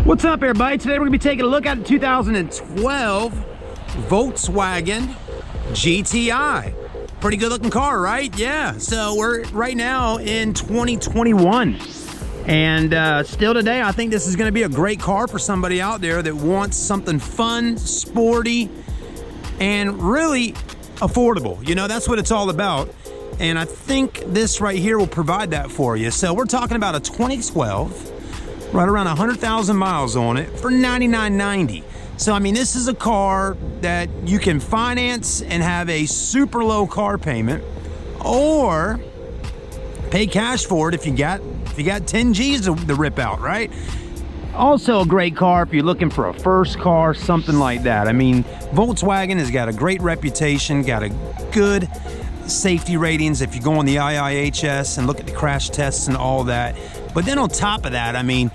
What's up, everybody? Today we're gonna be taking a look at the 2012 Volkswagen GTI. Pretty good looking car, right? Yeah, so we're right now in 2021. And still today, I think this is gonna be a great car for somebody out there that wants something fun, sporty, and really affordable. You know, that's what it's all about. And I think this right here will provide that for you. So we're talking about a 2012, right around 100,000 miles on it for $99.90. So, I mean, this is a car that you can finance and have a super low car payment, or pay cash for it if you got 10 G's to rip out, right? Also a great car if you're looking for a first car, something like that. I mean, Volkswagen has got a great reputation, got a good safety ratings if you go on the IIHS and look at the crash tests and all that. But then on top of that, I mean,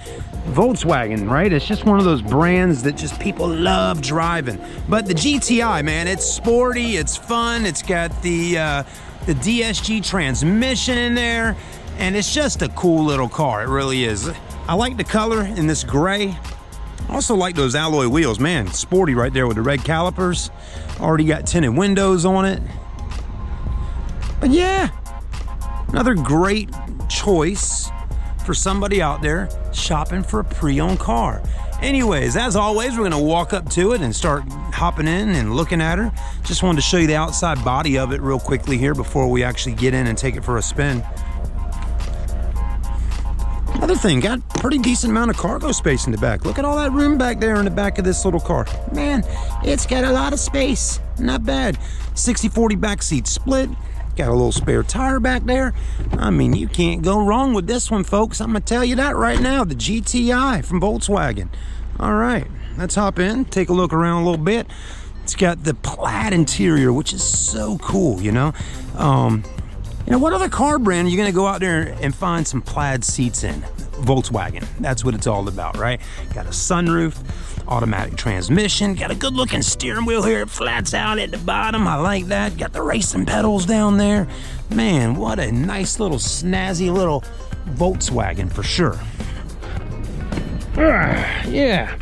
Volkswagen, right? It's just one of those brands that just people love driving. But the GTI, man, it's sporty, it's fun, it's got the DSG transmission in there, and it's just a cool little car. It really is. I like the color in this gray. I also like those alloy wheels, man. Sporty right there with the red calipers. Already got tinted windows on it. But yeah, another great choice for somebody out there shopping for a pre-owned car. Anyways, as always, we're gonna walk up to it and start hopping in and looking at her. Just wanted to show you the outside body of it real quickly here before we actually get in and take it for a spin. Other thing, got a pretty decent amount of cargo space in the back. Look at all that room back there in the back of this little car. Man, it's got a lot of space. Not bad. 60/40 back seat split. Got a little spare tire back there. I mean, you can't go wrong with this one, folks. I'm gonna tell you that right now. The GTI from Volkswagen. All right, let's hop in, take a look around a little bit. It's got the plaid interior, which is so cool, you know? You know, what other car brand are you gonna go out there and find some plaid seats in? Volkswagen. That's what it's all about, right? Got a sunroof, automatic transmission, got a good looking steering wheel here. It flats out at the bottom. I like that. Got the racing pedals down there. Man, what a nice little snazzy little Volkswagen for sure. Yeah.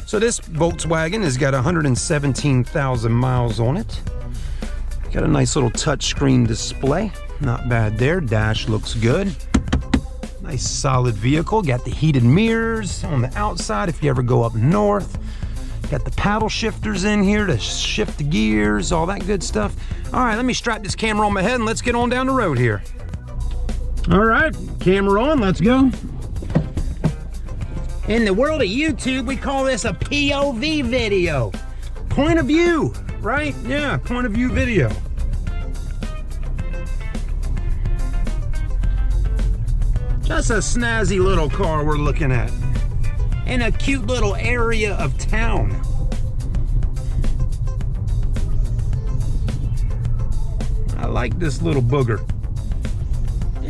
So this Volkswagen has got 117,000 miles on it. Got a nice little touchscreen display. Not bad there. Dash looks good. Nice solid vehicle. Got the heated mirrors on the outside if you ever go up north. Got the paddle shifters in here to shift the gears, all that good stuff. All right, let me strap this camera on my head and let's get on down the road here. All right, camera on, let's go. In the world of YouTube, we call this a POV video. Point of view, right? Yeah, point of view video. Just a snazzy little car we're looking at in a cute little area of town. I like this little booger.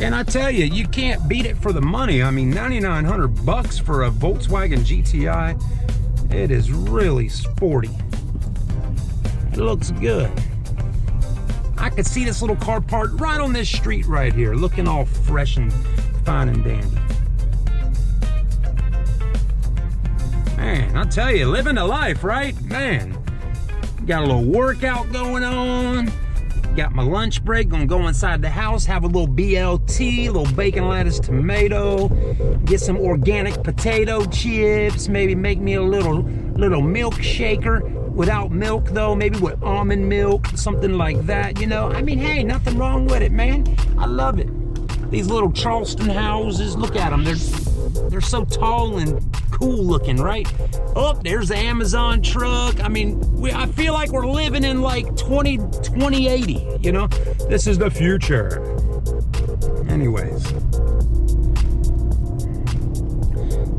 And I tell you, you can't beat it for the money. I mean, 9,900 bucks for a Volkswagen GTI. It is really sporty. It looks good. I could see this little car parked right on this street right here, looking all fresh and fine and dandy. Man, I'll tell you, living the life, right? Man, got a little workout going on. Got my lunch break, gonna go inside the house, have a little BLT, a little bacon, lettuce, tomato, get some organic potato chips, maybe make me a little milkshaker. Without milk though, maybe with almond milk, something like that, you know? I mean, hey, nothing wrong with it, man. I love it. These little Charleston houses, look at them. They're so tall and cool looking, right? Oh, there's the Amazon truck. I mean, I feel like we're living in like 2080, you know? This is the future. Anyways.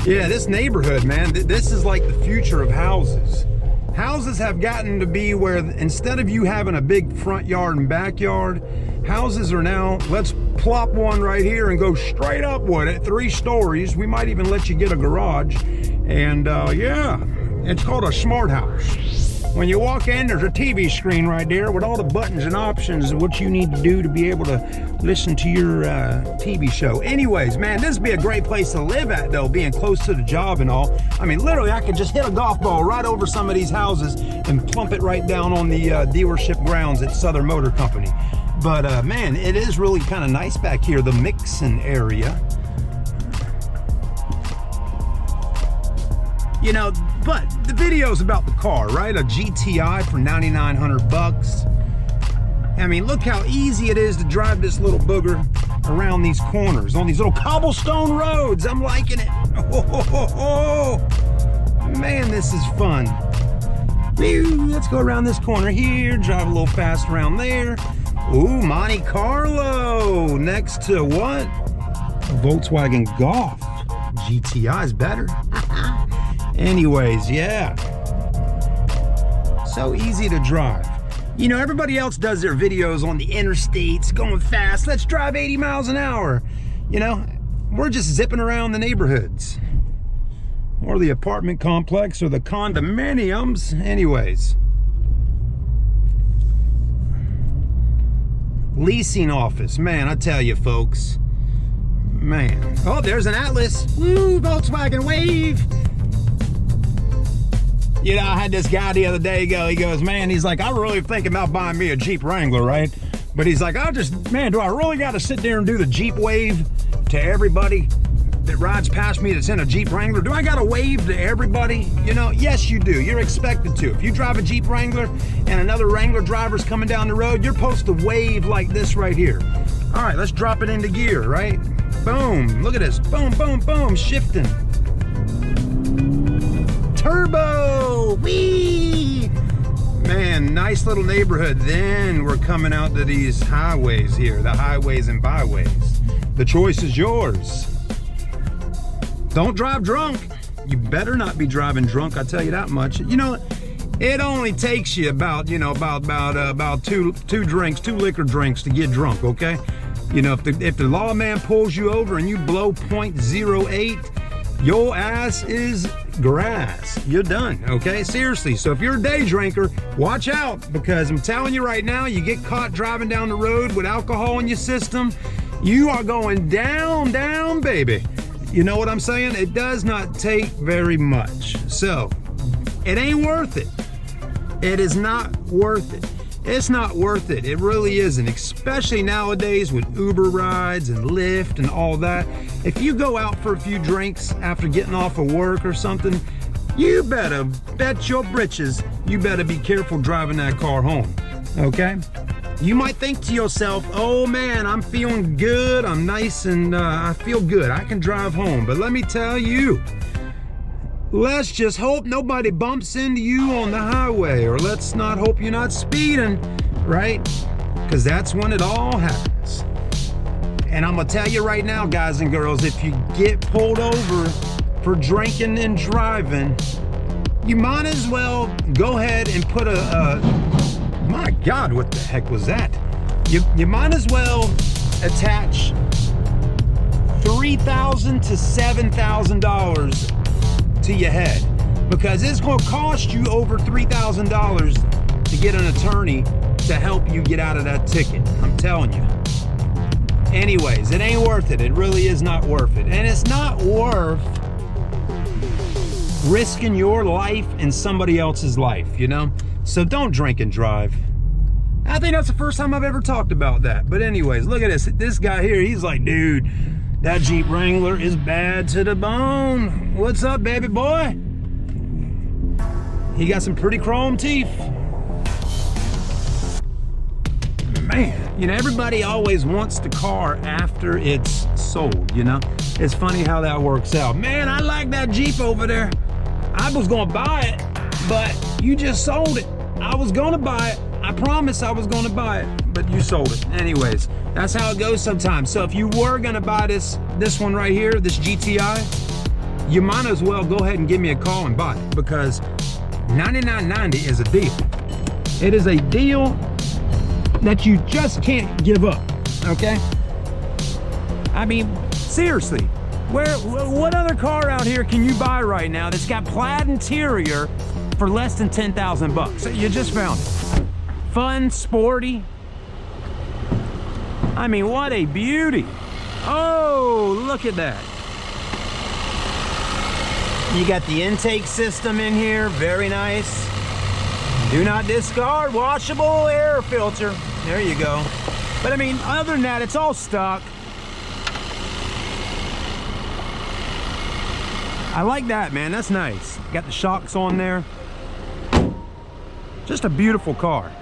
Yeah, this neighborhood, man, this is like the future of houses. Houses have gotten to be where instead of you having a big front yard and backyard, houses are now, let's plop one right here and go straight up with it, 3 stories. We might even let you get a garage. And yeah, it's called a smart house. when you walk in, there's a TV screen right there with all the buttons and options of what you need to do to be able to listen to your TV show. Anyways, man, this would be a great place to live at, though, being close to the job and all. I mean, literally, I could just hit a golf ball right over some of these houses and plump it right down on the dealership grounds at Southern Motor Company. But, man, it is really kind of nice back here, the mixing area. You know, but the video's about the car, right? A GTI for 9,900 bucks. I mean, look how easy it is to drive this little booger around these corners, on these little cobblestone roads. I'm liking it. Oh, man, this is fun. Let's go around this corner here, drive a little fast around there. Ooh, Monte Carlo next to what? Volkswagen Golf. GTI is better. Anyways, yeah. So easy to drive. You know, everybody else does their videos on the interstates, going fast. Let's drive 80 miles an hour. You know, we're just zipping around the neighborhoods. Or the apartment complex or the condominiums. Anyways. Leasing office. Man, I tell you, folks. Man. Oh, there's an Atlas. Woo, Volkswagen wave. You know, I had this guy the other day go, he goes, man, he's like, I'm really thinking about buying me a Jeep Wrangler, right? But he's like, man, do I really got to sit there and do the Jeep wave to everybody that rides past me that's in a Jeep Wrangler? Do I got to wave to everybody? You know, yes, you do. You're expected to. If you drive a Jeep Wrangler and another Wrangler driver's coming down the road, you're supposed to wave like this right here. All right, let's drop it into gear, right? Boom, look at this. Boom, boom, boom, shifting. Turbo, whee! Man, nice little neighborhood. Then we're coming out to these highways here, the highways and byways. The choice is yours. Don't drive drunk. You better not be driving drunk, I tell you that much. You know, it only takes you about, you know, about two liquor drinks to get drunk, okay? You know, if the lawman pulls you over and you blow .08, your ass is grass. You're done, okay? Seriously. So if you're a day drinker, watch out, because I'm telling you right now, you get caught driving down the road with alcohol in your system, you are going down, down, baby. You know what I'm saying? It does not take very much. So it ain't worth it. It is not worth it. It's not worth it. It really isn't, especially nowadays with Uber rides and Lyft and all that. If you go out for a few drinks after getting off of work or something, you better bet your britches, you better be careful driving that car home, okay? You might think to yourself, oh man, I'm feeling good, I'm nice and I feel good, I can drive home. But let me tell you, let's just hope nobody bumps into you on the highway, or let's not hope you're not speeding, right? Because that's when it all happens. And I'm gonna tell you right now, guys and girls, if you get pulled over for drinking and driving, you might as well go ahead and put my God, what the heck was that? You might as well attach $3,000 to $7,000 to your head, because it's going to cost you over $3,000 to get an attorney to help you get out of that ticket. I'm telling you. Anyways, it ain't worth it. It really is not worth it. And it's not worth risking your life and somebody else's life, you know? So don't drink and drive. I think that's the first time I've ever talked about that. But anyways, look at this. This guy here, he's like, dude, that Jeep Wrangler is bad to the bone. What's up, baby boy? He got some pretty chrome teeth. Man, you know, everybody always wants the car after it's sold, you know? It's funny how that works out. Man, I like that Jeep over there. I was gonna buy it, but you just sold it. I was gonna buy it. I promise I was gonna buy it, but you sold it. Anyways, that's how it goes sometimes. So if you were gonna buy this one right here, this GTI, you might as well go ahead and give me a call and buy it, because $99.90 is a deal. It is a deal that you just can't give up, okay? I mean, seriously, what other car out here can you buy right now that's got plaid interior for less than 10,000 bucks. You just found it. Fun, sporty. I mean, what a beauty. Oh, look at that. You got the intake system in here, very nice. Do not discard, washable air filter. There you go. But I mean, other than that, it's all stock. I like that, man, that's nice. Got the shocks on there. Just a beautiful car.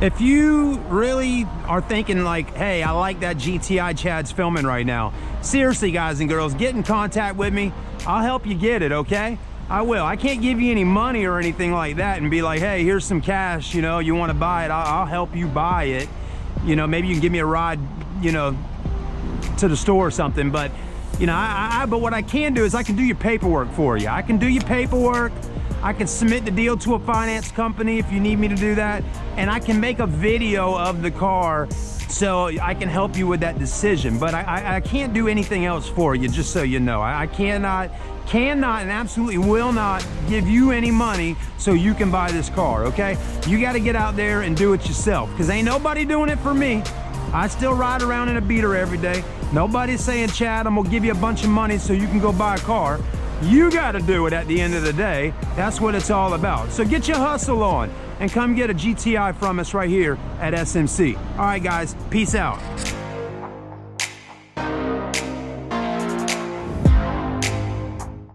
If you really are thinking like, hey, I like that GTI Chad's filming right now, seriously, guys and girls, get in contact with me. I'll help you get it, okay? I will. I can't give you any money or anything like that and be like, hey, here's some cash, you know, you want to buy it, I'll help you buy it. You know, maybe you can give me a ride, you know, to the store or something. But, you know, but what I can do is I can do your paperwork for you. I can do your paperwork. I can submit the deal to a finance company if you need me to do that. And I can make a video of the car so I can help you with that decision. But I can't do anything else for you, just so you know. I cannot and absolutely will not give you any money so you can buy this car, okay? You got to get out there and do it yourself, because ain't nobody doing it for me. I still ride around in a beater every day. Nobody's saying, Chad, I'm gonna give you a bunch of money so you can go buy a car. You got to do it at the end of the day. That's what it's all about. So get your hustle on and come get a GTI from us right here at SMC. All right, guys, peace out.